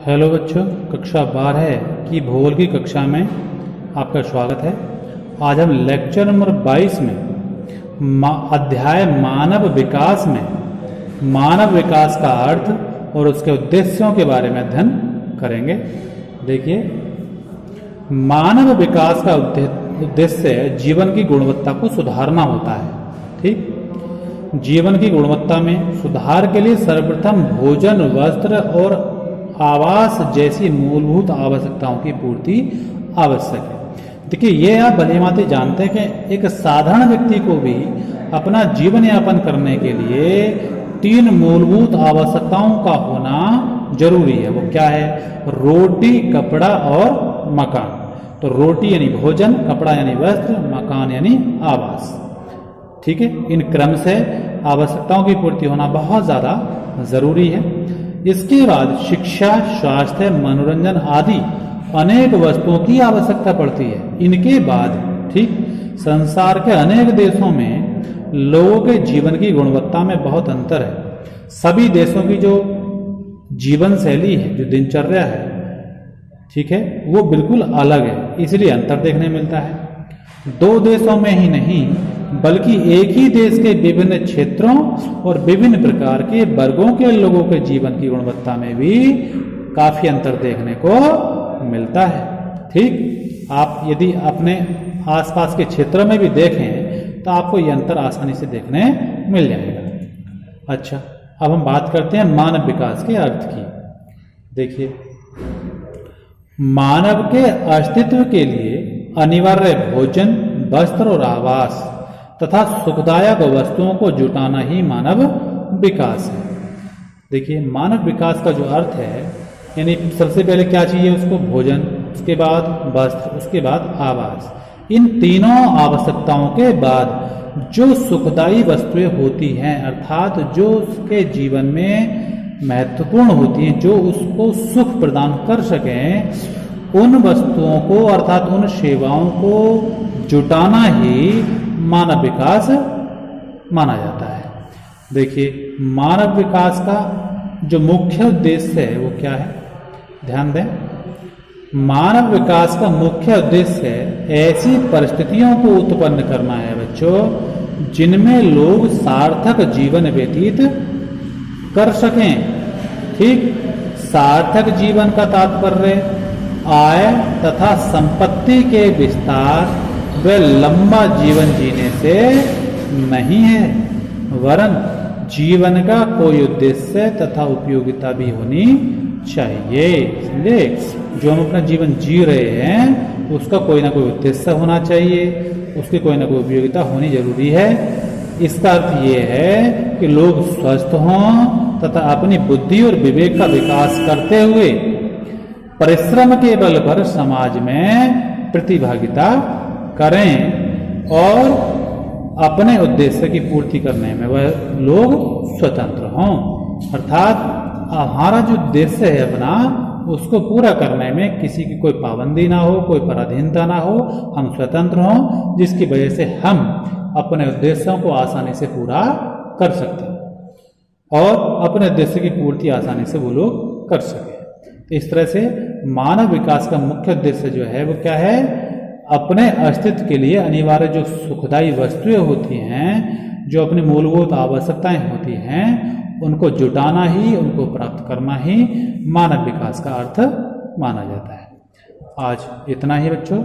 Hello बच्चों, कक्षा 12 की भूगोल की कक्षा में आपका स्वागत है। आज हम लेक्चर नंबर 22 में अध्याय मानव विकास में मानव विकास का अर्थ और उसके उद्देश्यों के बारे में अध्ययन करेंगे। देखिए, मानव विकास का उद्देश्य जीवन की गुणवत्ता को सुधारना होता है। ठीक, जीवन की गुणवत्ता में सुधार के लिए सर्वप्रथम भोजन, वस्त्र और आवास जैसी मूलभूत आवश्यकताओं की पूर्ति आवश्यक है। देखिए, ये आप भलीभांति जानते हैं कि एक साधारण व्यक्ति को भी अपना जीवन यापन करने के लिए 3 मूलभूत आवश्यकताओं का होना जरूरी है। वो क्या है? रोटी, कपड़ा और मकान। तो रोटी यानी भोजन, कपड़ा यानी वस्त्र, मकान यानी आवास। ठीक है, इन क्रम से आवश्यकताओं की पूर्ति होना बहुत ज़्यादा ज़रूरी है। इसके बाद शिक्षा, स्वास्थ्य, मनोरंजन आदि अनेक वस्तुओं की आवश्यकता पड़ती है। इनके बाद ठीक, संसार के अनेक देशों में लोगों के जीवन की गुणवत्ता में बहुत अंतर है। सभी देशों की जो जीवन शैली है, जो दिनचर्या है, ठीक है, वो बिल्कुल अलग है। इसलिए अंतर देखने मिलता है। 2 देशों में ही नहीं बल्कि एक ही देश के विभिन्न क्षेत्रों और विभिन्न प्रकार के वर्गों के लोगों के जीवन की गुणवत्ता में भी काफी अंतर देखने को मिलता है। ठीक, आप यदि अपने आसपास के क्षेत्रों में भी देखें तो आपको ये अंतर आसानी से देखने मिल जाएगा। अच्छा, अब हम बात करते हैं मानव विकास के अर्थ की। देखिए, मानव के अस्तित्व के लिए अनिवार्य भोजन, वस्त्र और आवास तथा सुखदायक वस्तुओं को जुटाना ही मानव विकास है। देखिए, मानव विकास का जो अर्थ है, यानी सबसे पहले क्या चाहिए उसको? भोजन, उसके बाद वस्त्र, उसके बाद आवास। इन तीनों आवश्यकताओं के बाद जो सुखदायी वस्तुएं होती हैं, अर्थात जो उसके जीवन में महत्वपूर्ण होती हैं, जो उसको सुख प्रदान कर सकें, उन वस्तुओं को अर्थात उन सेवाओं को जुटाना ही मानव विकास माना जाता है। देखिए, मानव विकास का जो मुख्य उद्देश्य है वो क्या है? ध्यान दें, मानव विकास का मुख्य उद्देश्य ऐसी परिस्थितियों को उत्पन्न करना है बच्चों, जिनमें लोग सार्थक जीवन व्यतीत कर सकें। ठीक, सार्थक जीवन का तात्पर्य आय तथा संपत्ति के विस्तार व लंबा जीवन जीने से नहीं है, वरन जीवन का कोई उद्देश्य तथा उपयोगिता भी होनी चाहिए। समझे? जो हम अपना जीवन जी रहे हैं उसका कोई ना कोई उद्देश्य होना चाहिए, उसकी कोई ना कोई उपयोगिता होनी जरूरी है। इसका अर्थ ये है कि लोग स्वस्थ हों तथा अपनी बुद्धि और विवेक का विकास करते हुए परिश्रम के बल पर समाज में प्रतिभागिता करें और अपने उद्देश्य की पूर्ति करने में वह लोग स्वतंत्र हों। अर्थात हमारा जो उद्देश्य है अपना, उसको पूरा करने में किसी की कोई पाबंदी ना हो, कोई पराधीनता ना हो, हम स्वतंत्र हों, जिसकी वजह से हम अपने उद्देश्यों को आसानी से पूरा कर सकते हैं और अपने उद्देश्य की पूर्ति आसानी से वो लोग कर सकें। इस तरह से मानव विकास का मुख्य उद्देश्य जो है वो क्या है? अपने अस्तित्व के लिए अनिवार्य जो सुखदायी वस्तुएं होती हैं, जो अपनी मूलभूत आवश्यकताएं होती हैं, उनको जुटाना ही, उनको प्राप्त करना ही मानव विकास का अर्थ माना जाता है। आज इतना ही बच्चों।